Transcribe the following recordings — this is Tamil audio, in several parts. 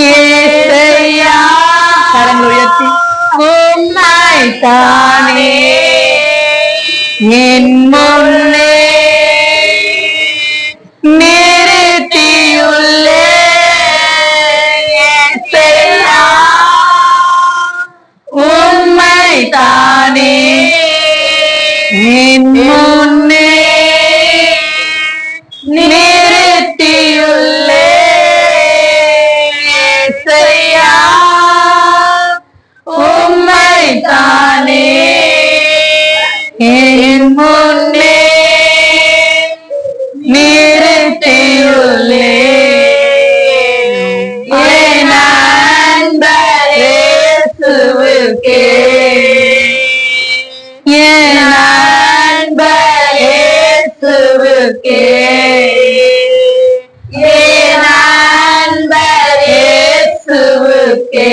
ஏசையா கரங்கள் உயர்த்தி உம்மைத்தானே என் முன்னே நிறுத்தியுள்ளே ஏசையா உம்மைத்தானே என் முன்னே நிறுத்தியுள்ளே ஏசையா உம்மைத்தானே என் முன்னே நிறுத்தியுள்ளே என் அன்பர் இயேசுவுக்கே என் அன்பர் இயேசுவுக்கே என் அன்பர் இயேசுவுக்கே.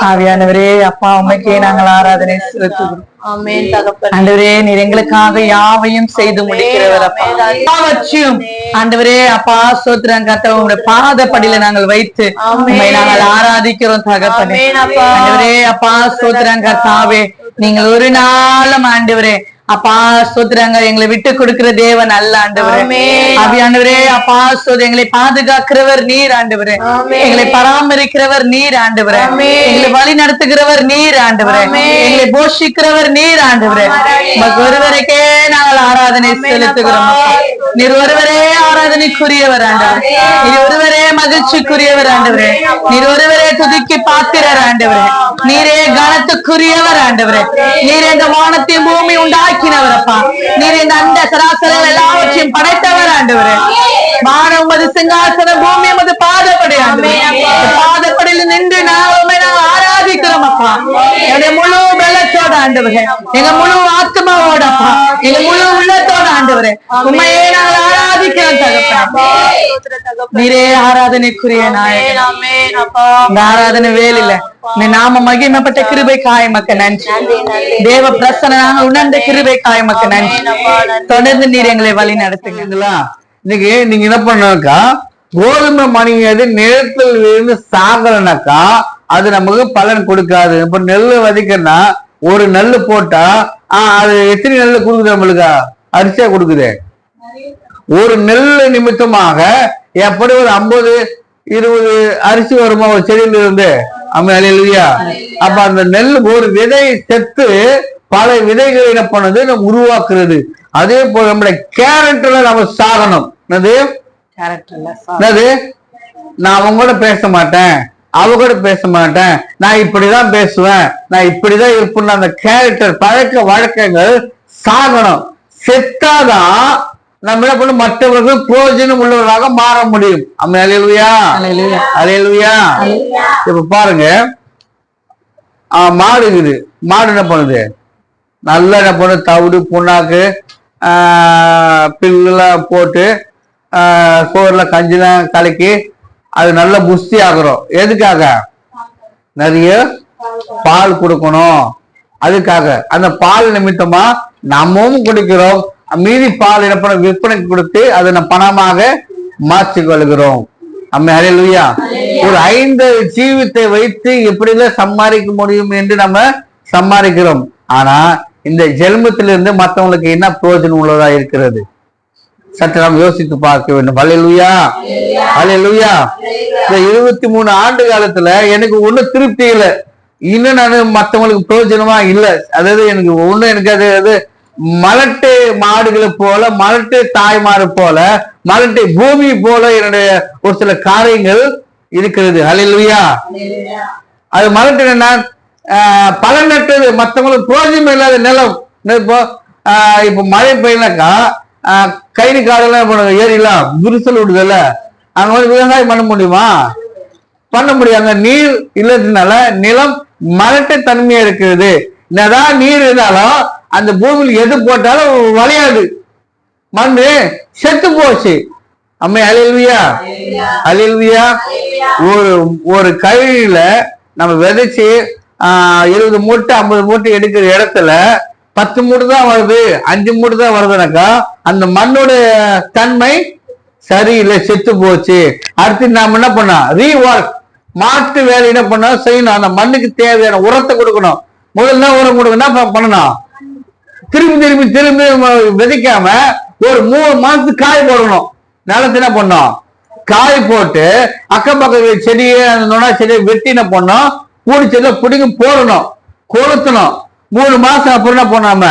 ஆவியானவரே அப்பா உண்மைக்கே நாங்கள் ஆராதனை செலுத்துகிறோம். ஆண்டவரே நீர் எங்களுக்காக யாவையும் செய்து முடிக்கிறவர் அப்பா. எல்லாவற்றையும் ஆண்டவரே அப்பா ஸ்தோத்திரம் கர்த்தாவே உங்களுடைய பாதப்படியில நாங்கள் வைத்து உம்மை நாங்கள் ஆராதிக்கிறோம் தகப்பனே. ஆண்டவரே அப்பா ஸ்தோத்திரம் கர்த்தாவே நீங்கள் ஒரு நாளும் ஆண்டவரே அப்பா ஸ்தோத்திரங்க எங்களை விட்டு கொடுக்கிற தேவன் அல்ல ஆண்டவரே. ஆவியானவரே அப்பா ஸ்தோத்திரம் எங்களை பாதுகாக்கிறவர் நீர் ஆண்டவரே. எங்களை பராமரிக்கிறவர் நீர் ஆண்டவரே. எங்களை வழி நடத்துகிறவர் நீர் ஆண்டவரே. எங்களை போஷிக்கிறவர் நீர் ஆண்டவரே. ஒருவருக்கே நாங்கள் ஆராதனை செலுத்துகிறோம். நீர் ஒருவரே ஆராதனைக்குரியவர் ஆண்டவரே. நீர் ஒருவரே மகிழ்ச்சிக்குரியவர் ஆண்டவரே. நீர் ஒருவரே துதிக்கு பாத்திரர் ஆண்டவரே. நீரே கனத்துக்குரியவர் ஆண்டவரே. நீர் இந்த வானத்தையும் பூமி உண்டாக்கினவர் அப்பா. நீர் இந்த அண்ட சராசரங்கள் எல்லாவற்றையும் படைத்தவர் ஆண்டவரே. வானம் உமது சிங்காசனம், பூமி உமது பாதப்படி ஆண்டவரே. பாதப்படியில் நின்று நாங்கள் ஆராதிக்கிறோம் அப்பா. என்னுடைய முழு பலத்தோட ஆண்டவரே, எங்க முழு ஆத்மாவோட அப்பா, எங்க முழு உள்ளத்தோட ஆண்டவரே உண்மையே நாங்கள் ஆராதிக்கிறோம் தகப்பனே. நீரே ஆராதனைக்குரிய நாயகன். இந்த ஆராதனை வேலையில நீ நாம மகிமைப்பட்ட கிருபைக்காய் மக்க நன்றி. தேவ பிரசன்ன நாங்கள் உணர்ந்த கிருபைக்காய் மக்க நன்றி. தொடர்ந்து நீர் எங்களை வழி நடத்துங்களா. இன்னைக்கு நீங்க என்ன பண்ணாக்கா, கோதுமை மணி அது நிலத்தில் இருந்து சாகலனாக்கா அது நமக்கு பலன் கொடுக்காது. இப்ப நெல்லு விதைக்கன்னா ஒரு நெல்லு போட்டா அது எத்தனை நெல்லு கொடுக்குது நம்மளுக்கு? அரிசியா கொடுக்குது. ஒரு நெல்லு நிமித்தமாக எப்படி ஒரு 50-20 அரிசி வருமா ஒரு செடியில இருந்து? அம்மையா. அப்ப அந்த நெல் ஒரு விதை செத்து பல விதைகளை என்ன பண்ணது நம்ம உருவாக்குறது. அதே போல நம்முடைய கேரக்டர்ல நம்ம சாகணும். என்னது? நான் அவங்க கூட பேச மாட்டேன், அவ கூட பேச மாட்டேன், நான் இப்படிதான் பேசுவேன், நான் இப்படிதான் இருப்பேன். அந்த கேரக்டர் பழக்க வழக்கங்கள் சாகணும். செத்தாதான் நம்ம என்ன பண்ண மற்றவர்கள் பிரயோஜனம் உள்ளவர்களாக மாற முடியும். அல்லேலூயா, அல்லேலூயா. இப்ப பாருங்க, மாடு இருக்குது. மாடு என்ன பண்ணுது? நல்லா என்ன பண்ணு, தவிடு புண்ணாக்கு பில்லாம் போட்டு சோறுல கஞ்சிலாம் கலக்கி அது நல்ல புஷ்டி ஆகிறோம். எதுக்காக? நிறைய பால் கொடுக்கணும். அதுக்காக அந்த பால் நிமித்தமா நம்மவும் குடிக்கிறோம். மீதி பால் என்ன பண்ண விற்பனைக்கு கொடுத்து அதை நம்ம பணமாக மாற்றிக் கொள்கிறோம். அல்லேலூயா. ஒரு 5 ஜீவித்தை வைத்து எப்படிதான் சம்பாதிக்க முடியும் என்று நம்ம சம்பாதிக்கிறோம். ஆனா இந்த ஜென்மத்திலிருந்து மற்றவங்களுக்கு என்ன பிரயோஜனம் உள்ளதா இருக்கிறது? சற்று நாம் யோசித்து பார்க்க வேண்டும். அல்லேலூயா, அல்லேலூயா. இந்த 23 ஆண்டு காலத்துல எனக்கு ஒண்ணு திருப்தி இல்லை. இன்னும் நான் மற்றவங்களுக்கு பிரயோஜனமா இல்லை. அதாவது எனக்கு ஒண்ணு எனக்கு அது மலட்டு மாடுகளை போல, மலட்டு தாய்மாறு போல, மலட்டு பூமி போல என்னுடைய ஒரு சில காரியங்கள் இருக்கிறது. அல்லேலூயா. அது மலட்டு என்ன? பலனற்றது, மற்றவங்களுக்கு பிரயோஜனம் இல்லாத நிலம். இப்போ மழை பெய்யனாக்கா கயிறு காடெல்லாம் ஏறிலாம் விரிசல் விடுதல்ல, அங்க வந்து விவசாயம் பண்ண முடியுமா? பண்ண முடியாது. அங்க நீர் இல்லதுனால நிலம் மலட்டு தன்மையா இருக்கிறது. என்னதான் நீர் இருந்தாலும் அந்த பூமியில் எது போட்டாலும் விளையாது, மண்ணு செத்து போச்சு. அம்மே அல்லேலூயா, அல்லேலூயா. ஒரு கயிறுல நம்ம விதைச்சு 20 மூட்டை 50 மூட்டை எடுக்கிற இடத்துல 10 மூட்டை தான் வருது, 5 மூட்டை தான் வருதுனாக்கா அந்த மண்ணோட தன்மை சரியில்லை, செத்து போச்சு. அடுத்து நாம என்ன பண்ணோம், ரீஒர்க், மாட்டு வேலை என்ன பண்ண செய்யணும். அந்த மண்ணுக்கு தேவையான உரத்தை கொடுக்கணும். முதல்ல உரம் கொடுக்கணும், என்ன பண்ணணும், திரும்பி விதைக்காம ஒரு 3 மாசத்துக்கு காய் போடணும். நிலத்தை என்ன பண்ணோம், காய் போட்டு அக்கம் பக்கம் செடியை, அந்த நொனா செடியை வெட்டி என்ன பண்ணோம், பூடி செடியில பிடிங்க போடணும், கொளுத்தணும். 3 மாசம் அப்புறம் என்ன பண்ணாம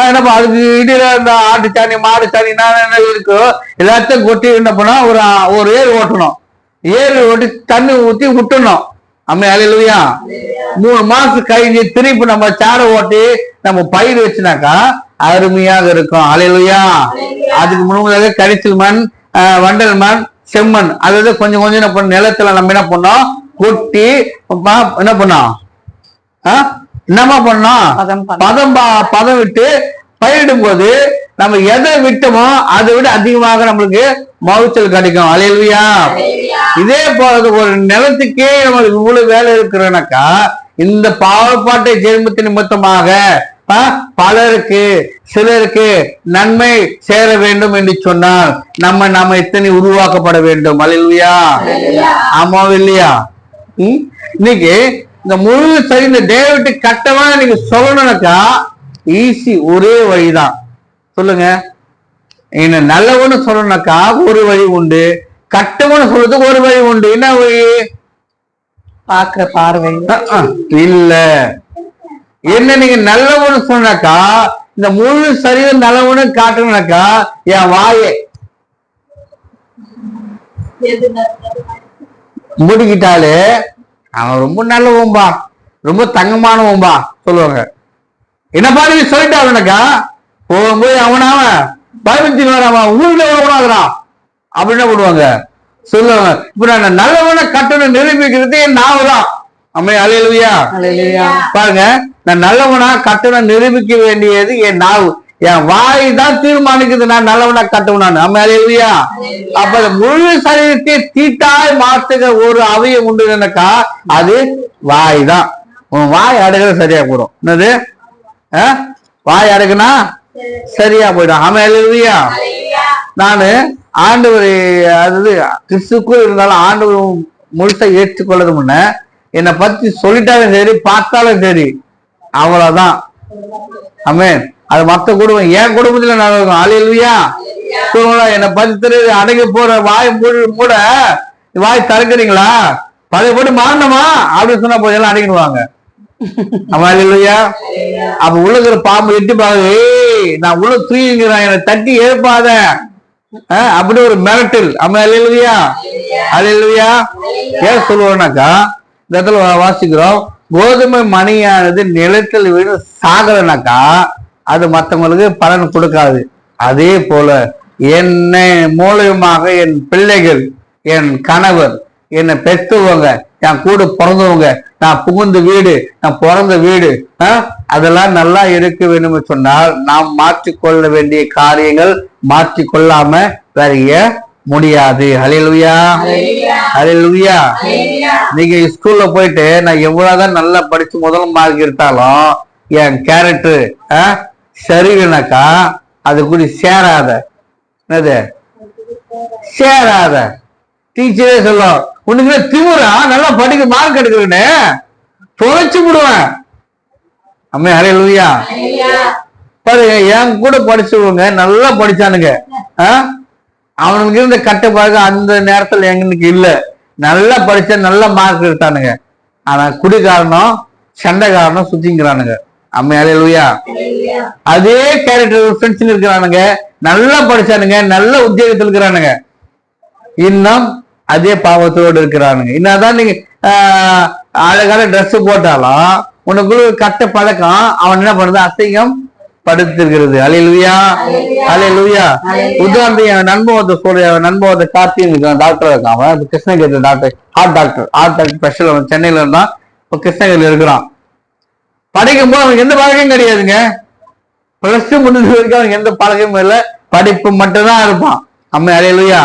என்னப்பா அதுக்கு இடையில இந்த ஆட்டு சாணி மாடு சாணி என்ன இருக்கோ எல்லாத்தையும் கொட்டி என்ன பண்ணா ஒரு ஏறு ஓட்டணும். ஏறு ஓட்டி தண்ணி ஊத்தி விட்டுணும். அம்மே அல்லேலூயா. 3 மாசம் கழிஞ்சு திருப்பி நம்ம சாரை ஓட்டி நம்ம பயிர் வச்சுனாக்கா அருமையாக இருக்கும். அல்லேலூயா. அதுக்கு முன்னாடி கரிசல் மண், வண்டல் மண், செம்மண், அதாவது கொஞ்சம் கொஞ்சம் என்ன பண்ண நிலத்துல நம்ம என்ன பண்ணோம், கொட்டி என்ன பண்ணோம், என்னமா பண்ணோம், பதம் விட்டு பயிரிடும் போது நம்ம எதை விட்டோமோ அதை விட அதிகமாக நம்மளுக்கு மகசூல் கிடைக்கும். அல்லேலூயா. இதே போல ஒரு நிலத்துக்கே நம்மளுக்கு இவ்வளவு வேலை இருக்கிறனாக்கா இந்த பாவப்பாட்டை ஜென்மத்தின் நிமித்தமாக பலருக்கு சிலருக்கு நன்மை சேர வேண்டும் என்று சொன்னால் நம்ம எத்தனை உருவாக்கப்பட வேண்டும். அல்லேலூயா. ஆமாவா இல்லையா? இன்னைக்கு இந்த முழு சரி இந்த டேவிட் கட்டமா நீங்க சொல்லணும்னாக்கா ஈஸி, ஒரே வழிதான். சொல்லுங்க, என்ன நல்லவன்னு சொல்லணும்னாக்கா ஒரு வழி உண்டு, கட்டவன்னு சொல்றதுக்கு ஒரு வழி உண்டு. என்ன வழி? பாக்குற பார்வை இல்ல. என்ன நீங்க நல்லவன்னு சொன்னாக்கா இந்த முழு சரீரம் நல்லவனு காட்டணும்னாக்கா என் வாயை மூடிக்கிட்டாலே அவன் ரொம்ப நல்லவன்பா, ரொம்ப தங்கமானவன்பா சொல்லுவாங்க. என்னப்பா நீங்க சொல்லிட்டாருனாக்கா போகும்போது அவனாவ பயபக்தி வரான், ஊர்ல உணாகிறான் அப்படின்னு போடுவாங்க, சொல்லுவாங்க. இப்ப நான் நல்லவனை கட்டணம் நிரூபிக்கிறது என் நாவு தான். அம்மே அல்லேலூயா. பாருங்க, நான் நல்லவனா கட்டணம் நிரூபிக்க வேண்டியது என் நாவு, என் வாய் தான் தீர்மானிக்குது நான் நல்லவனா கட்டவனான்னு. அம்மே அல்லேலூயா. அப்ப முழு சரீரத்தை தீட்டாய் மாற்றுக ஒரு அவயம் உண்டுனாக்கா அது வாய் தான். உன் வாய் அடகுறது சரியா போடும். என்னது? வாய் அடகுனா சரியா போயிடும். ஆமா அல்லேலூயா. நானு ஆண்டவர், அதாவது கிறிஸ்துக்குள் இருந்தாலும் ஆண்டவர் முழுசா ஏற்றுக்கொள்ளது முன்ன என்னை பத்தி சொல்லிட்டாலும் சரி பார்த்தாலும் சரி அவ்வளவுதான். ஆமென். அது மத்த குடும்பம், என் குடும்பத்துல நடக்கும். அல்லேலூயா. என்னை பத்தி தெரியுது, அடங்கி போற வாய் மூட வாய் திறக்கிறீங்களா, பழைய போட்டு மாறணுமா அப்படின்னு சொன்னா போதெல்லாம் அடங்கிடுவாங்க. ஆமா அல்லேலூயா. அப்ப உள்ளுக்கிற பாம்பு எட்டி பாருங்க, ஏய் நான் உள்ள தூங்கிக்கிறேன், என்னை தட்டி எழுப்பாத அப்படி ஒரு மிரட்டல். ஆமா அல்லேலூயா. அல்லேலூயா. ஏன் சொல்லுவோம்னாக்கா இந்த இடத்துல வாசிக்கிறோம், கோதுமை மணியானது நிலத்தில் விழுந்து சாகலனாக்கா அது மற்றவங்களுக்கு பலன் கொடுக்காது. அதே போல என்னை மூலியமாக என் பிள்ளைகள், என் கணவர், என்னை பெற்றவங்க, என் கூட பிறந்தவங்க, நான் புகுந்த வீடு, நான் பிறந்த வீடு அதெல்லாம் நல்லா இருக்க வேண்டும் சொன்னால் நாம் மாற்றிக்கொள்ள வேண்டிய காரியங்கள் மாற்றிக்கொள்ளாம வேற முடியாது. அல்லேலூயா. அல்லேலூயா. நீங்க ஸ்கூல்ல போயிட்டு நான் எவ்வளவுதான் நல்லா படிச்சு முதல் மார்க் எடுத்தாலும் என் கேரக்டர் சரியில்லைனாக்கா அது கூட சேராத. என்னது சேராத? டீச்சரே சொல்லும், உனக்கு திமுறா நல்லா படிக்க மார்க் எடுக்கிறேன்னு தொலைச்சு விடுவேன். அம்மே அல்லேலூயா. பாருங்க, என் கூட படிச்சவங்க நல்லா படிச்சானுங்க, அவனுக்கு இருந்த கட்டுப்பாடு அந்த நேரத்துல எங்களுக்கு இல்ல. நல்லா படிச்சா நல்ல மார்க் எடுத்தானுங்க. ஆனா குடிகாரனும் சண்டைக்காரனும் சுத்திங்கிறானுங்க. அம்மே அல்லேலூயா. அதே கேரக்டர் ஃப்ரெண்ட்ஸ் இருக்கிறானுங்க, நல்லா படிச்சானுங்க, நல்ல உத்தியோகத்தில் இருக்கிறானுங்க, இன்னும் அதே பாவத்தோடு இருக்கிறானுங்க. என்னதான் நீங்க அழகான ட்ரெஸ் போட்டாலும் உனக்குள்ள கட்ட பழக்கம் அவன் என்ன பண்ணுது, அசிங்கம் படுத்திருக்கிறது. அல்லேலூயா. அல்லேலூயா. உதாரணத்துக்கு என் நண்பன் கார்த்திகன் டாக்டர் இருக்கான். அவன் Krishnagiri doctor, heart doctor special சென்னையில இருந்தான், இப்ப கிருஷ்ணகிரியில இருக்கிறான். படிக்கும் போது அவனுக்கு எந்த பழக்கம் கிடையாதுங்க. பிளஸ் டூ முடிஞ்ச வரைக்கும் அவனுக்கு எந்த பழக்கமும் இல்லை, படிப்பு மட்டும்தான் இருப்பான். அம்மே அல்லேலூயா.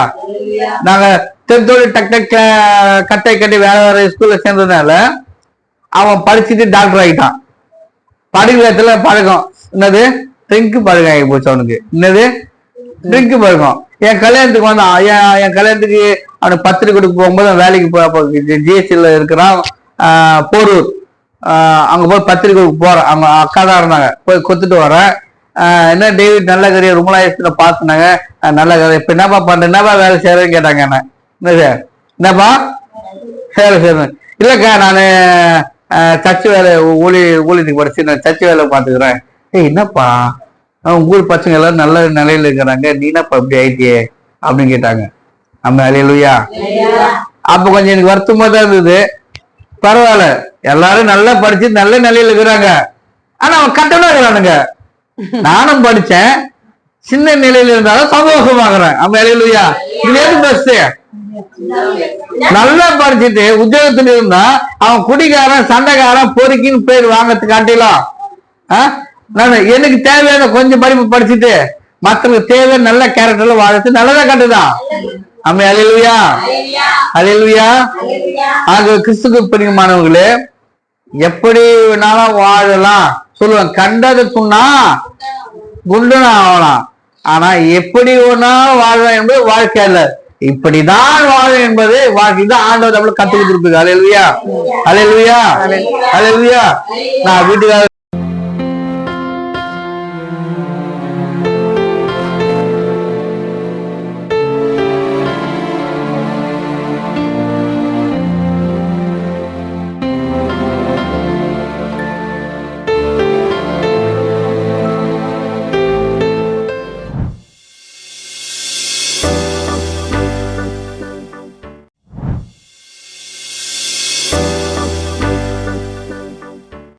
நாங்க தெருத்தோடு கட்டை கட்டி வேற வேற ஸ்கூல்ல சேர்ந்ததுனால அவன் படிச்சுட்டு டாக்டர் ஆகிட்டான். படிக்கிற இடத்துல பழக்கம் என்னது ட்ரிங்க் பழக்கம் ஆகி போச்சு அவனுக்கு. என்னது ட்ரிங்க் பழக்கம். என் கல்யாணத்துக்கு வந்தான். என் கல்யாணத்துக்கு அவனுக்கு பத்திரிக்கை கொடுக்க போகும்போது அவன் வேலைக்கு ஜிஎஸ்டில இருக்கிறான், போரூர். அங்க போய் பத்திரிக்கை போறேன். அவங்க அக்கா தான் இருந்தாங்க. போய் கொடுத்துட்டு வரேன். என்ன டேவிட் நல்ல கதையை ரொம்ப நாள் பாத்துனாங்க. நல்ல கதை. இப்ப என்னப்பா பண்ற, என்னப்பா வேலை செய்யறேன்னு கேட்டாங்க. என்ன என்னப்பா வேலை செய்யறேன்? இல்லக்கா நானு சர்ச்சு வேலை ஊழியத்துக்கு படிச்சு நான் சர்ச்சு வேலை பாத்துக்கிறேன். ஏய் என்னப்பா ஊர் பசங்க எல்லாரும் நல்ல நிலையில இருக்கிறாங்க, நீ என்னப்பா இப்படி ஆயிட்டியே அப்படின்னு கேட்டாங்க. நம்ம அல்லேலூயா. அப்ப கொஞ்சம் எனக்கு வருத்தமா தான் இருந்தது. பரவாயில்ல, எல்லாரும் நல்லா படிச்சு நல்ல நிலையில இருக்கிறாங்க, ஆனா அவன் கட்டணம் இருக்கிறானுங்க. நானும் படிச்சேன், சின்ன நிலையில இருந்தாலும் சந்தோஷமாகறேன். நம்ம அல்லேலூயா. இது எது பெஸ்ட்? நல்லா படிச்சுட்டு உத்தியோகத்துல இருந்தா அவன் குடிகாரன், சண்டைக்காரன், பொறுக்கின்னு பேர் வாங்கறதுக்கு காட்டிலாம் நான் எனக்கு தேவையான கொஞ்சம் படிப்பு படிச்சுட்டு மற்றவங்களுக்கு தேவையான நல்ல கேரக்டர்ல வாழறது நல்லதா கட்டுதான். நம்ம அல்லேலூயா. அல்லேலூயா. ஆக கிறிஸ்துக்கு பிரியமானவர்களே, எப்படி வேணாலும் வாழலாம் சொல்லுவாங்க. கண்டதை துண்ணா குண்டனா ஆகலாம், ஆனா எப்படி வேணாலும் வாழலாம் என்பது வாழ்க்கை அல்ல. இப்படிதான் வாழ என்பது வாழ்க்கை தான் ஆண்டவர் நம்மளுக்கு கத்துக்கிட்டு கொடுத்துருக்கு. அல்லேலூயா. அல்லேலூயா. அல்லேலூயா. நான் வீட்டுக்காக